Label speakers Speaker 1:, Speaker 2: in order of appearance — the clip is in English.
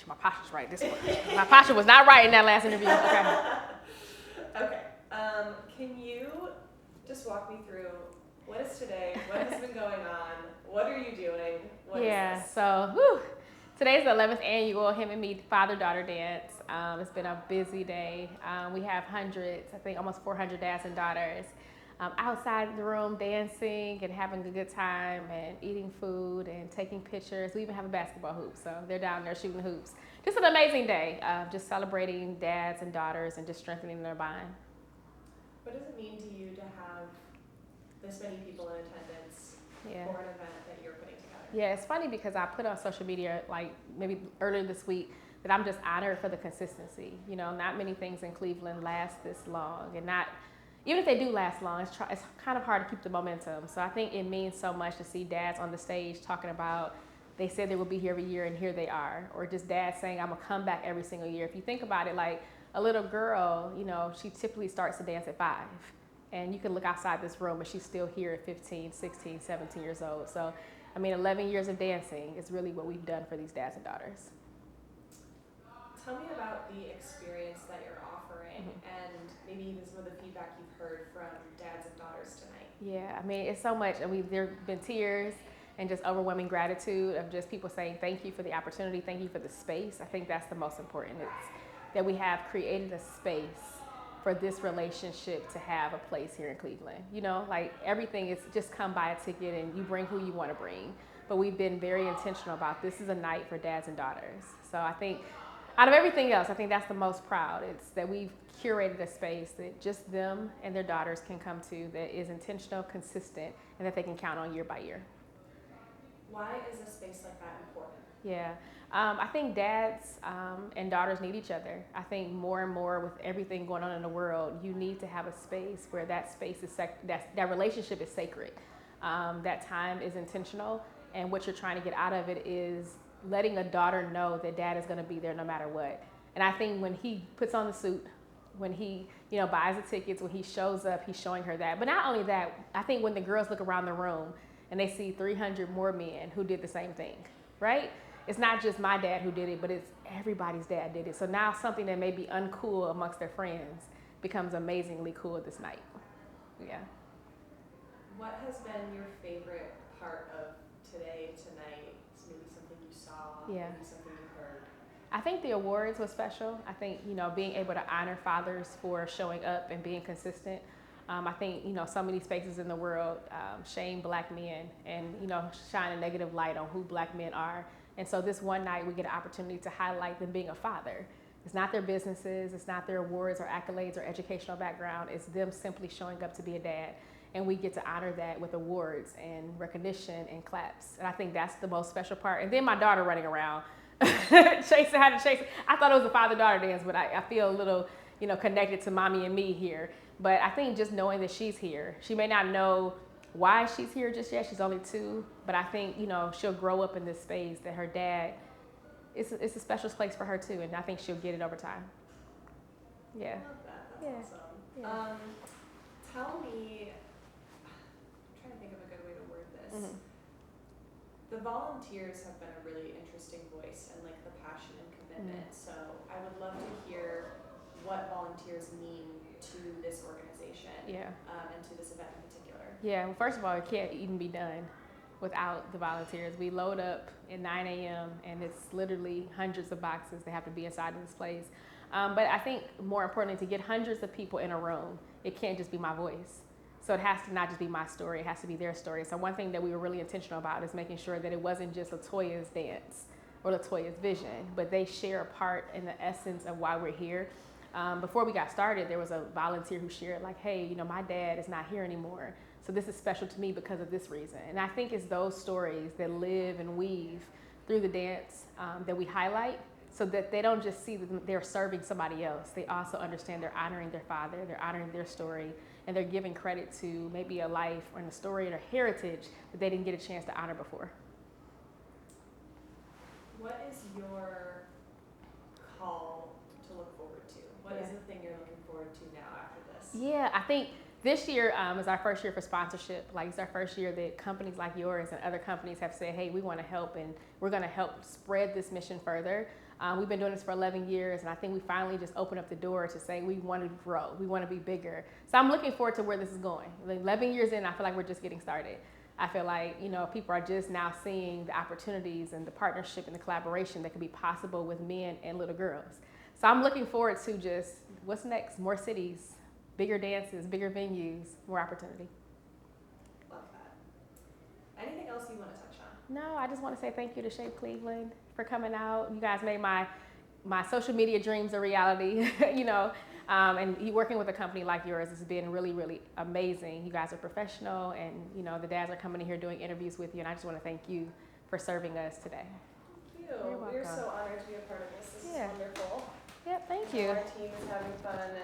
Speaker 1: sure my posture's right this one. My posture was not right in that last interview. Okay.
Speaker 2: Okay. Can you just walk me through what is today? What has been going on? What are you doing? What is this?
Speaker 1: So today's the 11th annual Him and Me Father-Daughter Dance. It's been a busy day. We have hundreds, I think almost 400 dads and daughters outside the room dancing and having a good time and eating food and taking pictures. We even have a basketball hoop, so they're down there shooting hoops. Just an amazing day, just celebrating dads and daughters and just strengthening their bond.
Speaker 2: What does it mean to you to have this many people in attendance for an event that you're putting together?
Speaker 1: Yeah, it's funny because I put on social media like maybe earlier this week that I'm just honored for the consistency. You know, not many things in Cleveland last this long, and not even if they do last long, it's kind of hard to keep the momentum. So I think it means so much to see dads on the stage talking about they said they would be here every year and here they are, or just dads saying I'm gonna come back every single year. If you think about it, like a little girl, you know, she typically starts to dance at 5. And you can look outside this room and she's still here at 15, 16, 17 years old. So, I mean, 11 years of dancing is really what we've done for these dads and daughters.
Speaker 2: Tell me about the experience that you're offering and maybe even some of the feedback you've heard from dads and daughters tonight.
Speaker 1: Yeah, I mean, it's so much. I mean, there have been tears and just overwhelming gratitude of just people saying thank you for the opportunity, thank you for the space. I think that's the most important. It's that we have created a space for this relationship to have a place here in Cleveland. You know, like everything is just come buy a ticket and you bring who you want to bring. But we've been very intentional about this is a night for dads and daughters. So I think out of everything else, I think that's the most proud. It's that we've curated a space that just them and their daughters can come to that is intentional, consistent, and that they can count on year by year.
Speaker 2: Why is a space like that important?
Speaker 1: Yeah. I think dads and daughters need each other. I think more and more with everything going on in the world, you need to have a space where that space is that relationship is sacred. That time is intentional, and what you're trying to get out of it is letting a daughter know that dad is going to be there no matter what. And I think when he puts on the suit, when he buys the tickets, when he shows up, he's showing her that. But not only that, I think when the girls look around the room and they see 300 more men who did the same thing, right? It's not just my dad who did it, but it's everybody's dad did it. So now something that may be uncool amongst their friends becomes amazingly cool this night. Yeah.
Speaker 2: What has been your favorite part of tonight? Maybe something you saw, maybe something you heard?
Speaker 1: I think the awards was special. I think, being able to honor fathers for showing up and being consistent. I think, so many spaces in the world shame black men and, shine a negative light on who black men are. And so this one night we get an opportunity to highlight them being a father. It's not their businesses, it's not their awards or accolades or educational background, it's them simply showing up to be a dad. And we get to honor that with awards and recognition and claps. And I think that's the most special part. And then my daughter running around, chasing how to chase. I thought it was a father-daughter dance, but I feel a little, connected to mommy and me here. But I think just knowing that she's here, she may not know why she's here just yet. She's only 2, but I think she'll grow up in this space that her dad. It's a special place for her too, and I think she'll get it over time. Yeah.
Speaker 2: I love that. That's awesome.
Speaker 1: Yeah.
Speaker 2: Tell me. I'm trying to think of a good way to word this.
Speaker 1: Mm-hmm.
Speaker 2: The volunteers have been a really interesting voice and like the passion and commitment. So I would love to hear what volunteers mean to this organization and to this event in particular. Yeah, well, first of all, it can't even be done without the volunteers. We load up at 9 a.m. and it's literally hundreds of boxes that have to be inside of this place. But I think more importantly, to get hundreds of people in a room, it can't just be my voice. So it has to not just be my story, it has to be their story. So one thing that we were really intentional about is making sure that it wasn't just LaToyia's dance or LaToyia's vision, but they share a part in the essence of why we're here. Before we got started, there was a volunteer who shared like, hey, my dad is not here anymore. So this is special to me because of this reason. And I think it's those stories that live and weave through the dance that we highlight so that they don't just see that they're serving somebody else. They also understand they're honoring their father, they're honoring their story, and they're giving credit to maybe a life or a story or a heritage that they didn't get a chance to honor before. What is your call to look forward to? What is the thing you're looking forward to now after this? Yeah, I think
Speaker 1: This year is our first year for sponsorship. Like, it's our first year that companies like yours and other companies have said, hey, we want to help, and we're going to help spread this mission further. We've been doing this for 11 years, and I think we finally just opened up the door to say we want to grow. We want to be bigger. So I'm looking forward to where this is going. 11 years in, I feel like we're just getting started. I feel like, you know, people are just now seeing the opportunities and the partnership and the collaboration that can be possible with men and little girls. So I'm looking forward to just what's next, more cities, bigger dances, bigger venues, more opportunity.
Speaker 2: Love that. Anything else you want to touch on?
Speaker 1: No, I just want to say thank you to Shape Cleveland for coming out. You guys made my social media dreams a reality, you know, and working with a company like yours has been really, really amazing. You guys are professional, and, you know, the dads are coming in here doing interviews with you, and I just want to thank you for serving us today.
Speaker 2: Thank you. We're so honored to be a part of this. This is wonderful.
Speaker 1: Yep, thank you.
Speaker 2: Our team is having fun, and